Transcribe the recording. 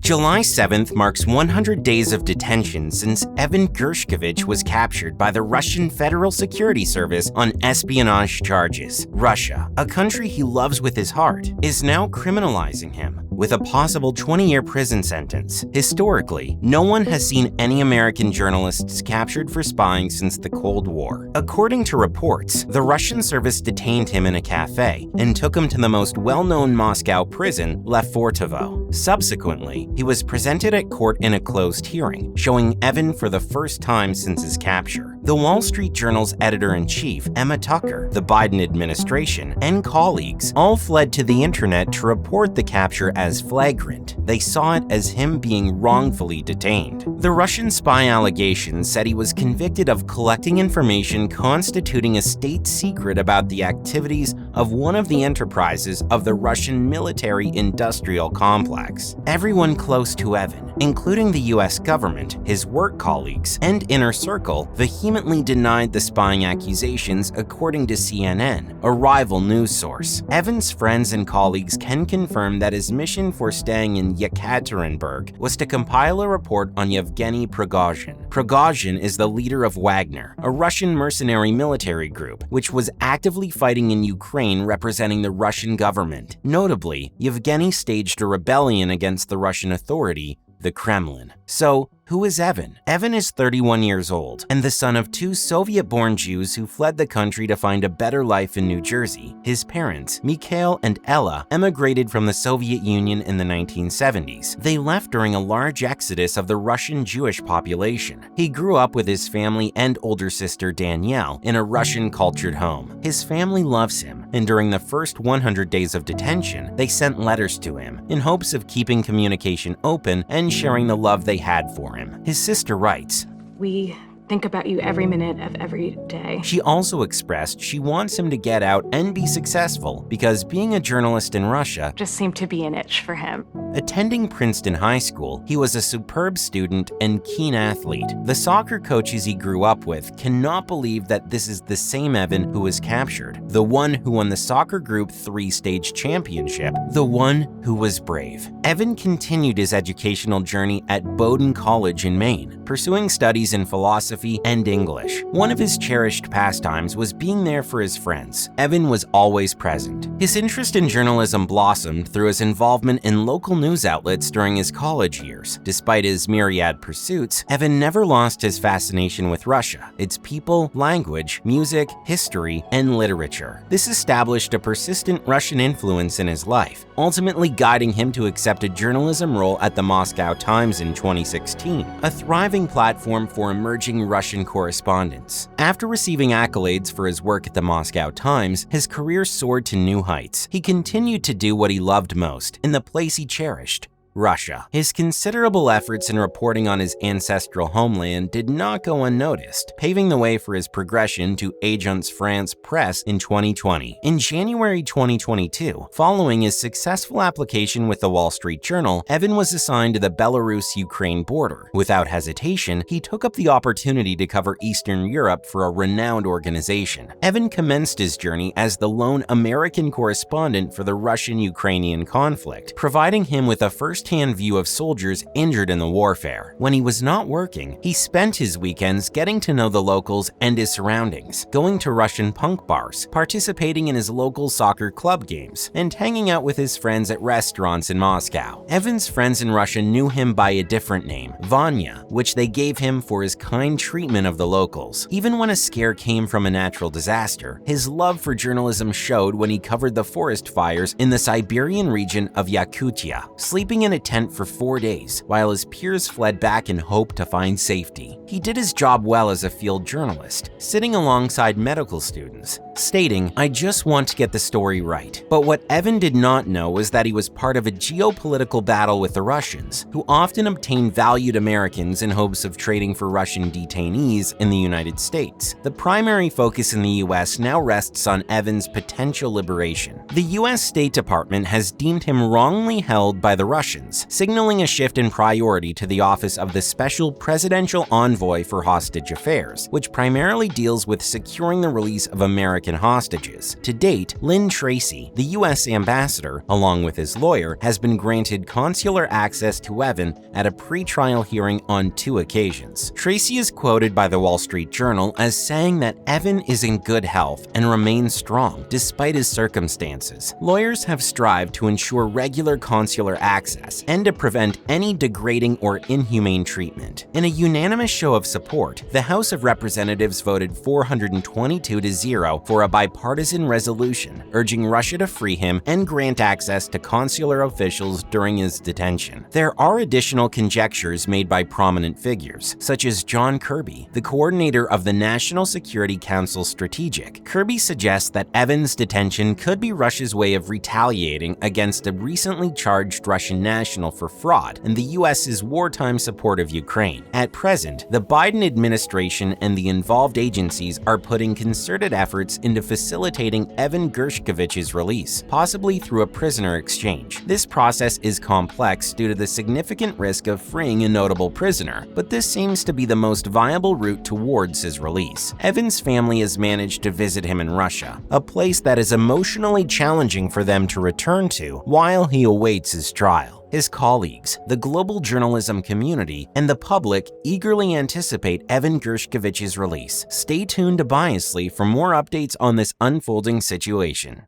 July 7th marks 100 days of detention since Evan Gershkovich was captured by the Russian Federal Security Service on espionage charges. Russia, a country he loves with his heart, is now criminalizing him with a possible 20-year prison sentence. Historically, no one has seen any American journalists captured for spying since the Cold War. According to reports, the Russian service detained him in a cafe and took him to the most well-known Moscow prison, Lefortovo. Subsequently, he was presented at court in a closed hearing, showing Evan for the first time since his capture. The Wall Street Journal's editor-in-chief, Emma Tucker, the Biden administration, and colleagues all fled to the internet to report the capture as flagrant. They saw it as him being wrongfully detained. The Russian spy allegations said he was convicted of collecting information constituting a state secret about the activities of one of the enterprises of the Russian military-industrial complex. Everyone close to Evan, including the US government, his work colleagues, and inner circle, vehemently denied the spying accusations, according to CNN, a rival news source. Evan's friends and colleagues can confirm that his mission for staying in Yekaterinburg was to compile a report on Yevgeny Prigozhin. Prigozhin is the leader of Wagner, a Russian mercenary military group, which was actively fighting in Ukraine representing the Russian government. Notably, Yevgeny staged a rebellion against the Russian authority, the Kremlin. So, who is Evan? Evan is 31 years old and the son of two Soviet-born Jews who fled the country to find a better life in New Jersey. His parents, Mikhail and Ella, emigrated from the Soviet Union in the 1970s. They left during a large exodus of the Russian Jewish population. He grew up with his family and older sister Danielle in a Russian-cultured home. His family loves him, and during the first 100 days of detention, they sent letters to him in hopes of keeping communication open and sharing the love they had for him. His sister writes, "We think about you every minute of every day." She also expressed she wants him to get out and be successful because being a journalist in Russia just seemed to be an itch for him. Attending Princeton High School, he was a superb student and keen athlete. The soccer coaches he grew up with cannot believe that this is the same Evan who was captured, the one who won the soccer group 3-stage championship, the one who was brave. Evan continued his educational journey at Bowdoin College in Maine, pursuing studies in philosophy and English. One of his cherished pastimes was being there for his friends. Evan was always present. His interest in journalism blossomed through his involvement in local news outlets during his college years. Despite his myriad pursuits, Evan never lost his fascination with Russia, its people, language, music, history, and literature. This established a persistent Russian influence in his life, ultimately guiding him to accept a journalism role at the Moscow Times in 2016, a thriving platform for emerging Russian correspondents. After receiving accolades for his work at the Moscow Times, his career soared to new heights. He continued to do what he loved most in the place he cherished, Russia. His considerable efforts in reporting on his ancestral homeland did not go unnoticed, paving the way for his progression to Agence France Presse in 2020. In January 2022, following his successful application with the Wall Street Journal, Evan was assigned to the Belarus-Ukraine border. Without hesitation, he took up the opportunity to cover Eastern Europe for a renowned organization. Evan commenced his journey as the lone American correspondent for the Russian-Ukrainian conflict, providing him with a first-hand view of soldiers injured in the warfare. When he was not working, he spent his weekends getting to know the locals and his surroundings, going to Russian punk bars, participating in his local soccer club games, and hanging out with his friends at restaurants in Moscow. Evan's friends in Russia knew him by a different name, Vanya, which they gave him for his kind treatment of the locals. Even when a scare came from a natural disaster, his love for journalism showed when he covered the forest fires in the Siberian region of Yakutia, sleeping in a tent for 4 days, while his peers fled back in hope to find safety. He did his job well as a field journalist, sitting alongside medical students, stating, "I just want to get the story right." But what Evan did not know was that he was part of a geopolitical battle with the Russians, who often obtained valued Americans in hopes of trading for Russian detainees in the United States. The primary focus in the US now rests on Evan's potential liberation. The US State Department has deemed him wrongly held by the Russians sanctions, signaling a shift in priority to the office of the Special Presidential Envoy for Hostage Affairs, which primarily deals with securing the release of American hostages. To date, Lynn Tracy, the U.S. ambassador, along with his lawyer, has been granted consular access to Evan at a pre-trial hearing on 2 occasions. Tracy is quoted by the Wall Street Journal as saying that Evan is in good health and remains strong despite his circumstances. Lawyers have strived to ensure regular consular access and to prevent any degrading or inhumane treatment. In a unanimous show of support, the House of Representatives voted 422-0 for a bipartisan resolution urging Russia to free him and grant access to consular officials during his detention. There are additional conjectures made by prominent figures, such as John Kirby, the coordinator of the National Security Council Strategic. Kirby suggests that Evan's detention could be Russia's way of retaliating against a recently charged Russian national for fraud and the U.S.'s wartime support of Ukraine. At present, the Biden administration and the involved agencies are putting concerted efforts into facilitating Evan Gershkovich's release, possibly through a prisoner exchange. This process is complex due to the significant risk of freeing a notable prisoner, but this seems to be the most viable route towards his release. Evan's family has managed to visit him in Russia, a place that is emotionally challenging for them to return to while he awaits his trial. His colleagues, the global journalism community, and the public eagerly anticipate Evan Gershkovich's release. Stay tuned to Biasly for more updates on this unfolding situation.